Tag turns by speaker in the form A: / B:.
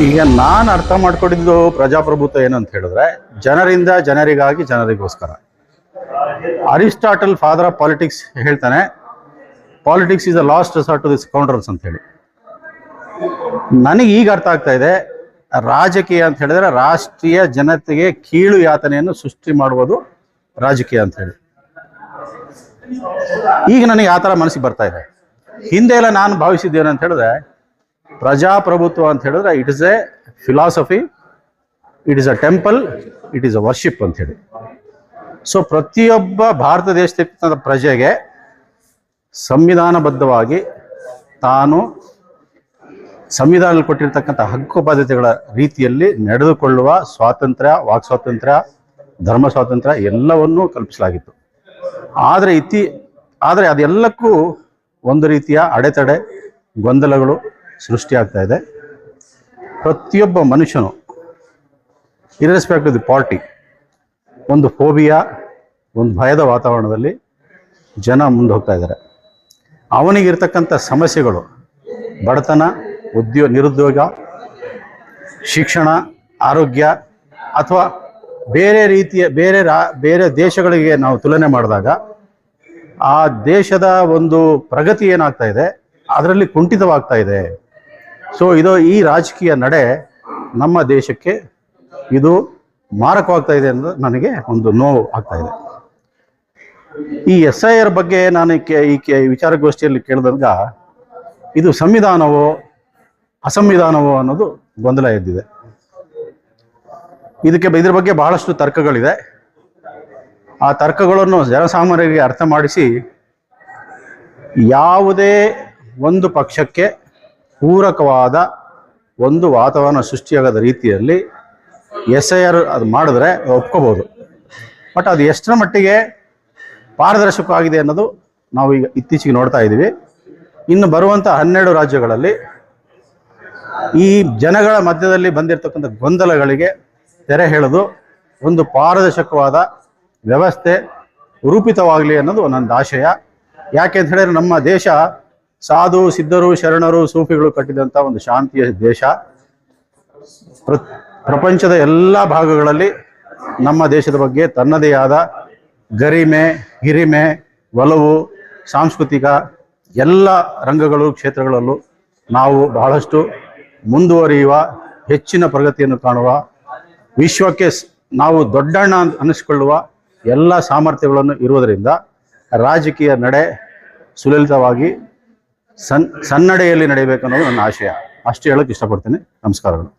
A: ಈಗ ನಾನು ಅರ್ಥ ಮಾಡ್ಕೊಂಡಿದ್ದು ಪ್ರಜಾಪ್ರಭುತ್ವ ಏನು ಅಂತ ಹೇಳಿದ್ರೆ, ಜನರಿಂದ ಜನರಿಗಾಗಿ ಜನರಿಗೋಸ್ಕರ. ಅರಿಸ್ಟಾಟಲ್ ಫಾದರ್ ಆಫ್ ಪಾಲಿಟಿಕ್ಸ್ ಹೇಳ್ತಾನೆ, politics is the last resort to the scoundrels ಅಂತ ಹೇಳಿ. ನನಗೆ ಈಗ ಅರ್ಥ ಆಗ್ತಾ ಇದೆ, ರಾಜಕೀಯ ಅಂತ ಹೇಳಿದ್ರೆ ರಾಷ್ಟ್ರೀಯ ಜನತೆಗೆ ಕೀಳು ಯಾತನೆಯನ್ನು ಸೃಷ್ಟಿ ಮಾಡುವುದು ರಾಜಕೀಯ ಅಂತ ಹೇಳಿ. ಈಗ ನನಗೆ ಆ ಥರ ಮನಸ್ಸಿಗೆ ಬರ್ತಾ ಇದೆ. ಹಿಂದೆ ಎಲ್ಲ ನಾನು ಭಾವಿಸಿದ್ದೇನೆ ಅಂತ ಹೇಳಿದ್ರೆ, ಪ್ರಜಾಪ್ರಭುತ್ವ ಅಂತ ಹೇಳಿದ್ರೆ it is A philosophy, it is a temple, it is a worship ಅಂತ ಹೇಳಿ. ಸೊ ಪ್ರತಿಯೊಬ್ಬ ಭಾರತ ದೇಶದ ಪ್ರಜೆಗೆ ಸಂವಿಧಾನಬದ್ಧವಾಗಿ ತಾನು ಸಂವಿಧಾನದಲ್ಲಿ ಕೊಟ್ಟಿರ್ತಕ್ಕಂಥ ಹಕ್ಕು ಬಾಧ್ಯತೆಗಳ ರೀತಿಯಲ್ಲಿ ನಡೆದುಕೊಳ್ಳುವ ಸ್ವಾತಂತ್ರ್ಯ, ವಾಕ್ ಸ್ವಾತಂತ್ರ್ಯ, ಧರ್ಮ ಸ್ವಾತಂತ್ರ್ಯ ಎಲ್ಲವನ್ನೂ ಕಲ್ಪಿಸಲಾಗಿತ್ತು. ಆದರೆ ಅದೆಲ್ಲಕ್ಕೂ ಒಂದು ರೀತಿಯ ಅಡೆತಡೆ, ಗೊಂದಲಗಳು ಸೃಷ್ಟಿಯಾಗ್ತಾ ಇದೆ. ಪ್ರತಿಯೊಬ್ಬ ಮನುಷ್ಯನು ಇರ್ರೆಸ್ಪೆಕ್ಟ್ ಆಫ್ ದಿ ಪಾರ್ಟಿ ಒಂದು ಫೋಬಿಯಾ, ಒಂದು ಭಯದ ವಾತಾವರಣದಲ್ಲಿ ಜನ ಮುಂದೆ ಹೋಗ್ತಾ ಇದ್ದಾರೆ. ಅವನಿಗಿರ್ತಕ್ಕಂಥ ಸಮಸ್ಯೆಗಳು ಬಡತನ, ನಿರುದ್ಯೋಗ, ಶಿಕ್ಷಣ, ಆರೋಗ್ಯ ಅಥವಾ ಬೇರೆ ರೀತಿಯ ಬೇರೆ ದೇಶಗಳಿಗೆ ನಾವು ತುಲನೆ ಮಾಡಿದಾಗ ಆ ದೇಶದ ಒಂದು ಪ್ರಗತಿ ಏನಾಗ್ತಾ ಇದೆ, ಅದರಲ್ಲಿ ಕುಂಠಿತವಾಗ್ತಾ ಇದೆ. ಸೊ ಈ ರಾಜಕೀಯ ನಡೆ ನಮ್ಮ ದೇಶಕ್ಕೆ ಇದು ಮಾರಕವಾಗ್ತಾ ಇದೆ ಅನ್ನೋದು ನನಗೆ ಒಂದು ನೋವು ಆಗ್ತಾ ಇದೆ. ಈ SIR ಬಗ್ಗೆ ನಾನು ಈ ವಿಚಾರಗೋಷ್ಠಿಯಲ್ಲಿ ಕೇಳಿದಾಗ ಇದು ಸಂವಿಧಾನವೋ ಅಸಂವಿಧಾನವೋ ಅನ್ನೋದು ಗೊಂದಲ ಎದ್ದಿದೆ. ಇದ್ರ ಬಗ್ಗೆ ಬಹಳಷ್ಟು ತರ್ಕಗಳಿದೆ. ಆ ತರ್ಕಗಳನ್ನು ಜನಸಾಮಾನ್ಯರಿಗೆ ಅರ್ಥ ಮಾಡಿಸಿ ಯಾವುದೇ ಒಂದು ಪಕ್ಷಕ್ಕೆ ಪೂರಕವಾದ ಒಂದು ವಾತಾವರಣ ಸೃಷ್ಟಿಯಾಗದ ರೀತಿಯಲ್ಲಿ SIR ಅದು ಮಾಡಿದ್ರೆ ಒಪ್ಕೋಬೋದು. ಬಟ್ ಅದು ಎಷ್ಟರ ಮಟ್ಟಿಗೆ ಪಾರದರ್ಶಕವಾಗಿದೆ ಅನ್ನೋದು ನಾವು ಈಗ ಇತ್ತೀಚೆಗೆ ನೋಡ್ತಾ ಇದ್ದೀವಿ. ಇನ್ನು ಬರುವಂಥ 12 ರಾಜ್ಯಗಳಲ್ಲಿ ಈ ಜನಗಳ ಮಧ್ಯದಲ್ಲಿ ಬಂದಿರತಕ್ಕಂಥ ಗೊಂದಲಗಳಿಗೆ ತೆರೆ ಎಳೆದು ಒಂದು ಪಾರದರ್ಶಕವಾದ ವ್ಯವಸ್ಥೆ ರೂಪಿತವಾಗಲಿ ಅನ್ನೋದು ನನ್ನ ಆಶಯ. ಯಾಕೆ ಅಂತ ಹೇಳಿದ್ರೆ, ನಮ್ಮ ದೇಶ ಸಾಧು ಸಿದ್ಧರು, ಶರಣರು, ಸೂಫಿಗಳು ಕಟ್ಟಿದಂಥ ಒಂದು ಶಾಂತಿಯ ದೇಶ. ಪ್ರಪಂಚದ ಎಲ್ಲ ಭಾಗಗಳಲ್ಲಿ ನಮ್ಮ ದೇಶದ ಬಗ್ಗೆ ತನ್ನದೇ ಆದ ಗರಿಮೆ, ಹಿರಿಮೆ, ಒಲವು, ಸಾಂಸ್ಕೃತಿಕ ಎಲ್ಲ ರಂಗಗಳು, ಕ್ಷೇತ್ರಗಳಲ್ಲೂ ನಾವು ಬಹಳಷ್ಟು ಮುಂದುವರಿಯುವ, ಹೆಚ್ಚಿನ ಪ್ರಗತಿಯನ್ನು ಕಾಣುವ, ವಿಶ್ವಕ್ಕೆ ನಾವು ದೊಡ್ಡಣ್ಣ ಅನ್ನಿಸ್ಕೊಳ್ಳುವ ಎಲ್ಲ ಸಾಮರ್ಥ್ಯಗಳನ್ನು ಇರುವುದರಿಂದ ರಾಜಕೀಯ ನಡೆ ಸುಲಲಿತವಾಗಿ ಸನ್ನಡೆಯಲ್ಲಿ ನಡೆಯಬೇಕನ್ನೋದು ನನ್ನ ಆಶಯ. ಅಷ್ಟು ಹೇಳೋಕ್ಕೆ ಇಷ್ಟಪಡ್ತೀನಿ. ನಮಸ್ಕಾರಗಳು.